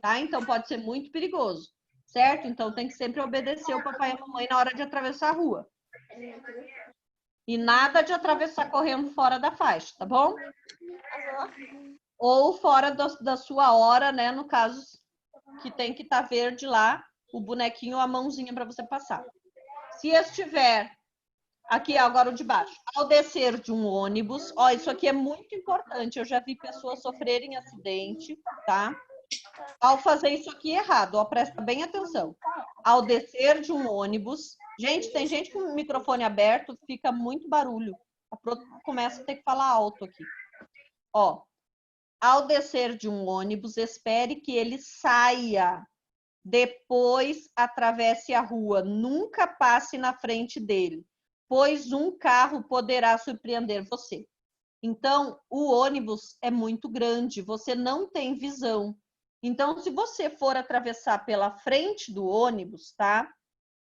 tá? Então, pode ser muito perigoso. Certo? Então, tem que sempre obedecer o papai e a mamãe na hora de atravessar a rua. E nada de atravessar correndo fora da faixa, tá bom? Ou fora da sua hora, né? No caso, que tem que estar verde lá, o bonequinho ou a mãozinha para você passar. Se estiver Aqui, agora o de baixo. Ao descer de um ônibus, ó, isso aqui é muito importante. Eu já vi pessoas sofrerem acidente, tá? Ao fazer isso aqui errado, ó, presta bem atenção. Ao descer de um ônibus, gente, tem gente com o microfone aberto, fica muito barulho. A produção começa a ter que falar alto aqui. Ó, ao descer de um ônibus, espere que ele saia. Depois atravesse a rua, nunca passe na frente dele, pois um carro poderá surpreender você. Então, o ônibus é muito grande, você não tem visão. Então, se você for atravessar pela frente do ônibus, tá?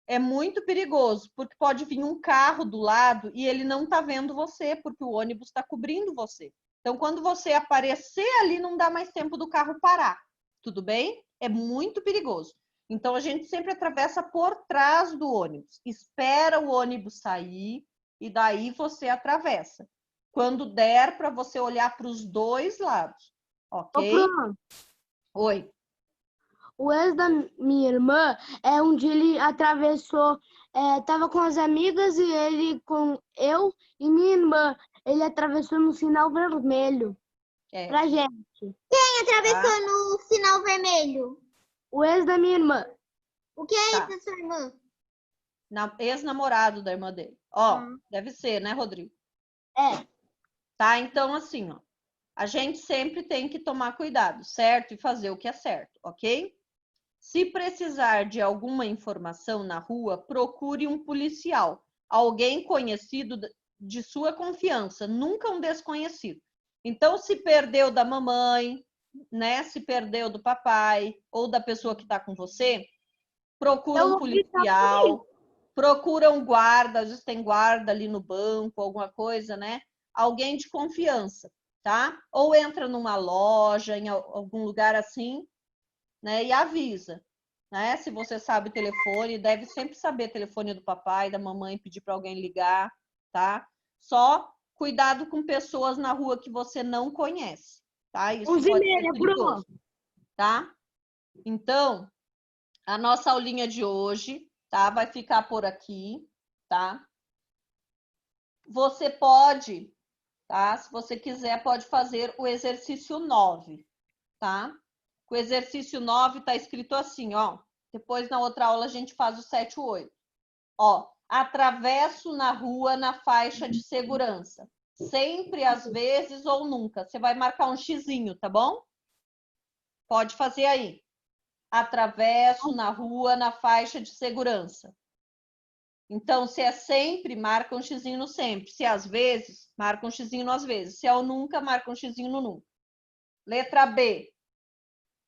É muito perigoso, porque pode vir um carro do lado e ele não tá vendo você, porque o ônibus está cobrindo você. Então, quando você aparecer ali, não dá mais tempo do carro parar. Tudo bem? É muito perigoso. Então, a gente sempre atravessa por trás do ônibus. Espera o ônibus sair e daí você atravessa. Quando der para você olhar para os dois lados. Ok? Ô, Fran, Oi. o ex da minha irmã, um dia ele atravessou, tava com as amigas e ele com eu e minha irmã. Ele atravessou no sinal vermelho pra gente. Quem atravessou no sinal vermelho? O ex da minha irmã. O que é Tá. isso da sua irmã? Ex-namorado da irmã dele. Ó, deve ser, né, Rodrigo? É. Tá? Então, assim, ó, a gente sempre tem que tomar cuidado, certo? E fazer o que é certo, ok? Se precisar de alguma informação na rua, procure um policial, alguém conhecido de sua confiança, nunca um desconhecido. Então, se perdeu da mamãe, né? Se perdeu do papai ou da pessoa que está com você, procura um policial, procura um guarda, às vezes tem guarda ali no banco, alguma coisa, né? Alguém de confiança, tá? Ou entra numa loja, em algum lugar assim, né? E avisa, né? Se você sabe o telefone, deve sempre saber o telefone do papai, da mamãe, pedir para alguém ligar, tá? Só cuidado com pessoas na rua que você não conhece, tá? Isso pode ser perigoso, tá? Então, a nossa aulinha de hoje, tá? Vai ficar por aqui, tá? Você pode, tá? Se você quiser, pode fazer o exercício 9, tá? O exercício 9 tá escrito assim, ó. Depois, na outra aula, a gente faz o 7 e o 8. Ó, atravesso na rua na faixa de segurança. Sempre, às vezes ou nunca. Você vai marcar um xizinho, tá bom? Pode fazer aí. Atravesso na rua na faixa de segurança. Então, se é sempre, marca um xizinho no sempre. Se é às vezes, marca um xizinho no às vezes. Se é o nunca, marca um xizinho no nunca. Letra B.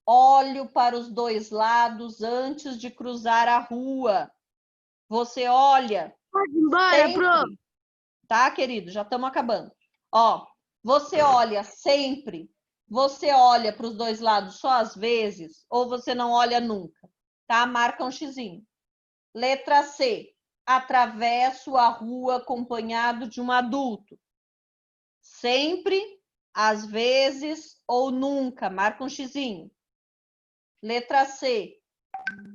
Olho para os dois lados antes de cruzar a rua. Você olha. Pode ir embora, sempre, Pro. tá, querido? Já estamos acabando. Ó, você olha sempre. Você olha para os dois lados só às vezes ou você não olha nunca, tá? Marca um xizinho. Letra C. Atravesso a rua acompanhado de um adulto. Sempre, às vezes ou nunca. Marca um xizinho. Letra C.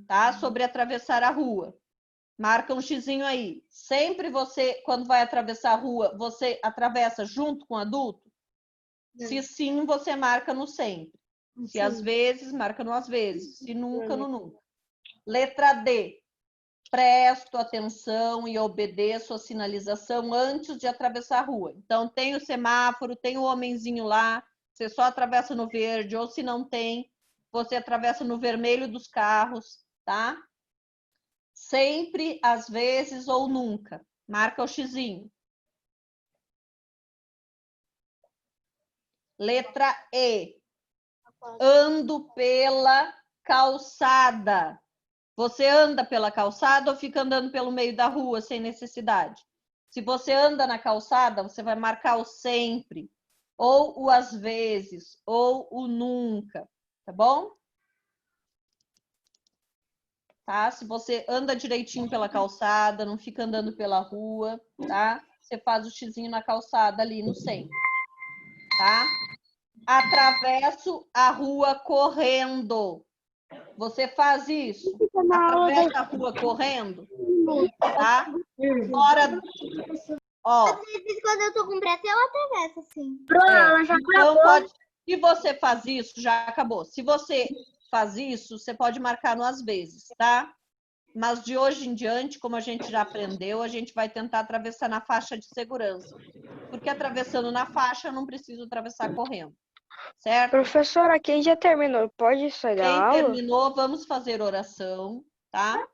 Tá? Sobre atravessar a rua. Marca um xizinho aí. Sempre você, quando vai atravessar a rua, você atravessa junto com o adulto? Se sim, você marca no sempre. Se às vezes, marca no às vezes. Se nunca, no nunca. Letra D. Presto atenção e obedeço a sinalização antes de atravessar a rua. Então, tem o semáforo, tem o homenzinho lá, você só atravessa no verde, ou se não tem, você atravessa no vermelho dos carros, tá? Sempre, às vezes ou nunca. Marca o xizinho. Letra E. Ando pela calçada. Você anda pela calçada ou fica andando pelo meio da rua sem necessidade? Se você anda na calçada, você vai marcar o sempre, ou o às vezes, ou o nunca, tá bom? Tá? Se você anda direitinho pela calçada, não fica andando pela rua, tá? Você faz o xizinho na calçada ali no sempre, tá? Atravesso a rua correndo. Você faz isso, atravessa a rua correndo, tá? Ó, Às vezes, quando eu tô com pressa, eu atravesso, assim. Ela já então acabou. pode. Se você faz isso, já acabou. Se você faz isso, você pode marcar no às vezes, tá? Mas de hoje em diante, como a gente já aprendeu, a gente vai tentar atravessar na faixa de segurança. Porque atravessando na faixa, eu não preciso atravessar correndo. Certo? Professora, quem já terminou, pode sair da Quem aula? terminou, vamos fazer oração, tá?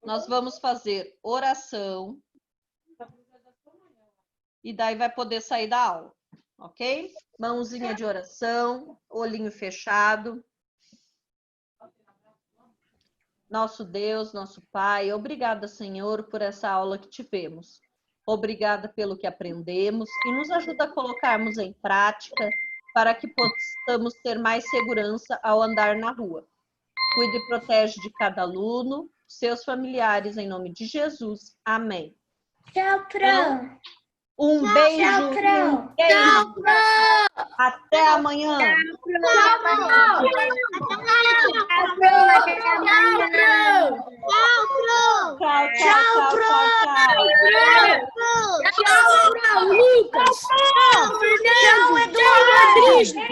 Nós vamos fazer oração. E daí vai poder sair da aula, ok? Mãozinha de oração, olhinho fechado. Nosso Deus, nosso Pai, obrigada, Senhor, por essa aula que tivemos. Obrigada pelo que aprendemos e nos ajuda a colocarmos em prática para que possamos ter mais segurança ao andar na rua. Cuide e protege de cada aluno, seus familiares, em nome de Jesus. Amém. Tchau, Fran. Um beijo. Tchau, Fran. Um beijo. Até amanhã. Tchau, Lucas. Tchau, Eduardo.